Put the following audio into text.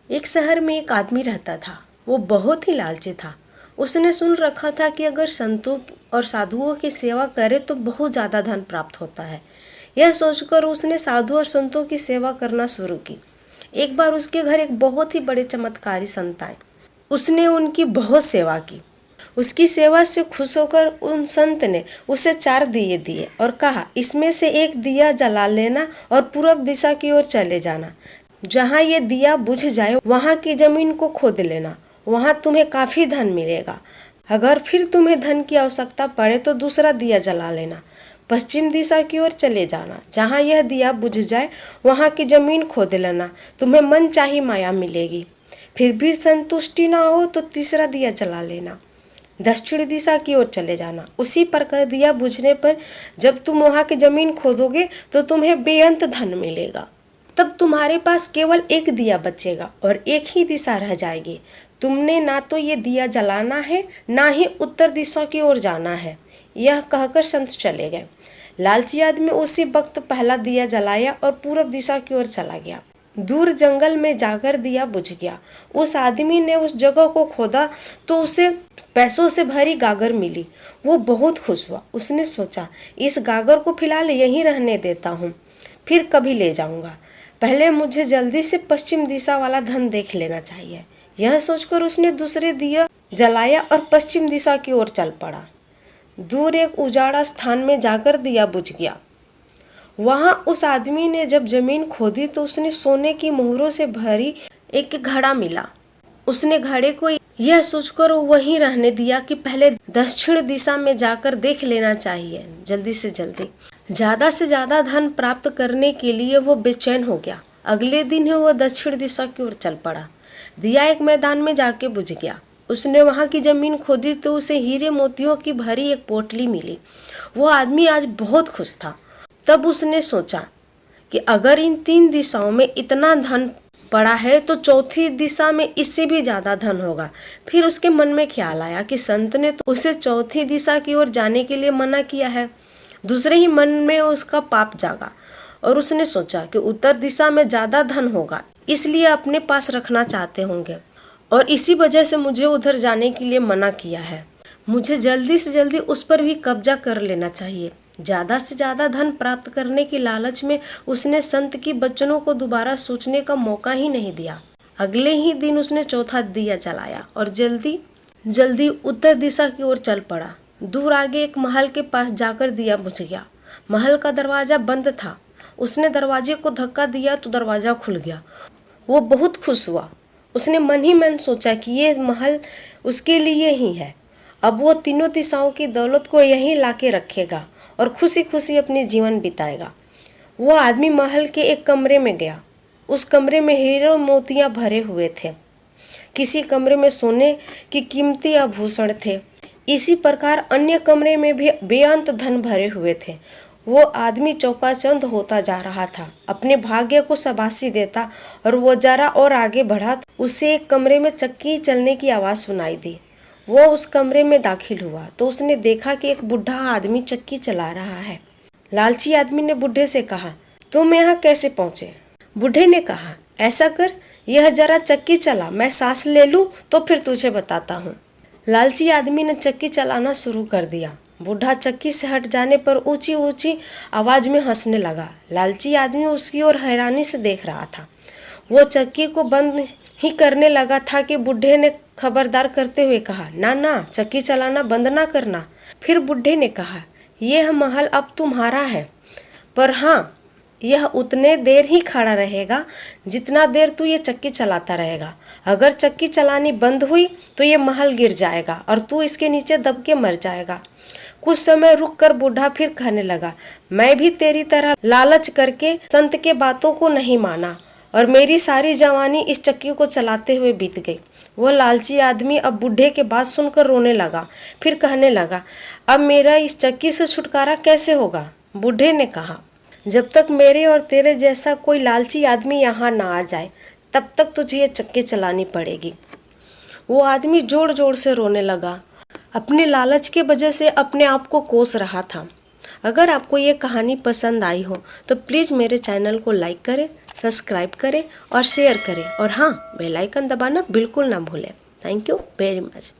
एक शहर में एक आदमी रहता था। वो बहुत ही लालची था। उसने सुन रखा था कि अगर संतों और साधुओं की सेवा करे तो बहुत ज़्यादा धन प्राप्त होता है। यह सोचकर उसने साधु और संतों की सेवा करना शुरू की। एक बार उसके घर एक बहुत ही बड़े चमत्कारी संत आए। उसने उनकी बहुत सेवा की। उसकी सेवा से खुश होकर उन संत ने उसे 4 दिए दिए और कहा, इसमें से एक दिया जला लेना और पूर्व दिशा की ओर चले जाना। जहाँ ये दिया बुझ जाए वहाँ की जमीन को खोद लेना, वहाँ तुम्हें काफ़ी धन मिलेगा। अगर फिर तुम्हें धन की आवश्यकता पड़े तो दूसरा दिया जला लेना। पश्चिम दिशा की ओर चले जाना, जहाँ यह दिया बुझ जाए वहाँ की जमीन खोद लेना, तुम्हें मन चाही माया मिलेगी। फिर भी संतुष्टि ना हो तो तीसरा दिया जला लेना। दक्षिण दिशा की ओर चले जाना। उसी प्रकार दिया बुझने पर जब तुम वहाँ की जमीन खोदोगे तो तुम्हें बेअंत धन मिलेगा। तब तुम्हारे पास केवल एक दिया बचेगा और एक ही दिशा रह जाएगी। तुमने ना तो ये दिया जलाना है, ना ही उत्तर दिशा की ओर जाना है। यह कहकर संत चले गए। लालची आदमी उसी वक्त पहला दिया जलाया और पूर्व दिशा की ओर चला गया। दूर जंगल में जाकर दिया बुझ गया। उस आदमी ने उस जगह को खोदा तो उसे पैसों से भरी गागर मिली। वो बहुत खुश हुआ। उसने सोचा, इस गागर को फिलहाल यहीं रहने देता हूँ, फिर कभी ले जाऊंगा। पहले मुझे जल्दी से पश्चिम दिशा वाला धन देख लेना चाहिए। यह सोचकर उसने दूसरे दिया जलाया और पश्चिम दिशा की ओर चल पड़ा। दूर एक उजाड़ा स्थान में जाकर दिया बुझ गया। वहां उस आदमी ने जब जमीन खोदी तो उसने सोने की मोहरों से भरी एक घड़ा मिला। उसने घड़े को यह सोचकर वहीं रहने दिया कि पहले दक्षिण दिशा में जाकर देख लेना चाहिए, जल्दी से जल्दी। ज्यादा से ज्यादा धन प्राप्त करने के लिए वो बेचैन हो गया। अगले दिन वह दक्षिण दिशा की ओर चल पड़ा। दिया एक मैदान में जाके बुझ गया। उसने वहां की जमीन खोदी तो उसे हीरे मोतियों की भरी एक पोटली मिली। वो आदमी आज बहुत खुश था। तब उसने सोचा कि अगर इन 3 दिशाओं में इतना धन पड़ा है तो चौथी दिशा में इससे भी ज्यादा धन होगा। फिर उसके मन में ख्याल आया कि संत ने तो उसे चौथी दिशा की ओर जाने के लिए मना किया है। दूसरे ही मन में उसका पाप जागा और उसने सोचा कि उत्तर दिशा में ज्यादा धन होगा, इसलिए अपने पास रखना चाहते होंगे और इसी वजह से मुझे उधर जाने के लिए मना किया है। मुझे जल्दी से जल्दी उस पर भी कब्जा कर लेना चाहिए। ज्यादा से ज्यादा धन प्राप्त करने की लालच में उसने संत की वचनों को दोबारा सोचने का मौका ही नहीं दिया। अगले ही दिन उसने चौथा दिया जलाया और जल्दी जल्दी उत्तर दिशा की ओर चल पड़ा। दूर आगे एक महल के पास जाकर दिया बुझ गया। महल का दरवाजा बंद था। उसने दरवाजे को धक्का दिया तो दरवाजा खुल गया। वो बहुत खुश हुआ। उसने मन ही मन सोचा कि ये महल उसके लिए ही है। अब वो तीनों दिशाओं की दौलत को यहीं लाके रखेगा और खुशी खुशी अपनी जीवन बिताएगा। वो आदमी महल के एक कमरे में गया। उस कमरे में हीरे मोतियां भरे हुए थे। किसी कमरे में सोने की कीमती आभूषण थे। इसी प्रकार अन्य कमरे में भी बेअंत धन भरे हुए थे। वो आदमी चौकाचंद होता जा रहा था। अपने भाग्य को शाबाशी देता और वो जरा और आगे बढ़ा। उसे एक कमरे में चक्की चलने की आवाज़ सुनाई दी। वो उस कमरे में दाखिल हुआ तो उसने देखा कि एक बूढ़ा आदमी चक्की चला रहा है। लालची आदमी ने बूढ़े से कहा, तुम यहाँ कैसे पहुँचे? बूढ़े ने कहा, ऐसा कर, यह जरा चक्की चला, मैं सांस ले लूँ तो फिर तुझे बताता हूँ। लालची आदमी ने चक्की चलाना शुरू कर दिया। बूढ़ा चक्की से हट जाने पर ऊंची ऊंची आवाज में हंसने लगा। लालची आदमी उसकी ओर हैरानी से देख रहा था। वो चक्की को बंद ही करने लगा था कि बूढ़े ने खबरदार करते हुए कहा, ना ना, चक्की चलाना बंद ना करना। फिर बूढ़े ने कहा, यह महल अब तुम्हारा है, पर हाँ, यह उतने देर ही खड़ा रहेगा जितना देर तू ये चक्की चलाता रहेगा। अगर चक्की चलानी बंद हुई तो ये महल गिर जाएगा और तू इसके नीचे दब के मर जाएगा। कुछ समय रुक कर बूढ़ा फिर कहने लगा, मैं भी तेरी तरह लालच करके संत के बातों को नहीं माना और मेरी सारी जवानी इस चक्की को चलाते हुए बीत गई। वह लालची आदमी अब बूढ़े के बात सुनकर रोने लगा। फिर कहने लगा, अब मेरा इस चक्की से छुटकारा कैसे होगा? बूढ़े ने कहा, जब तक मेरे और तेरे जैसा कोई लालची आदमी यहाँ ना आ जाए तब तक तुझे ये चक्की चलानी पड़ेगी। वो आदमी जोर जोर से रोने लगा। अपने लालच के वजह से अपने आप को कोस रहा था। अगर आपको ये कहानी पसंद आई हो तो प्लीज़ मेरे चैनल को लाइक करें, सब्सक्राइब करें और शेयर करें और हाँ, बेल आइकन दबाना बिल्कुल ना भूलें। Thank you very much.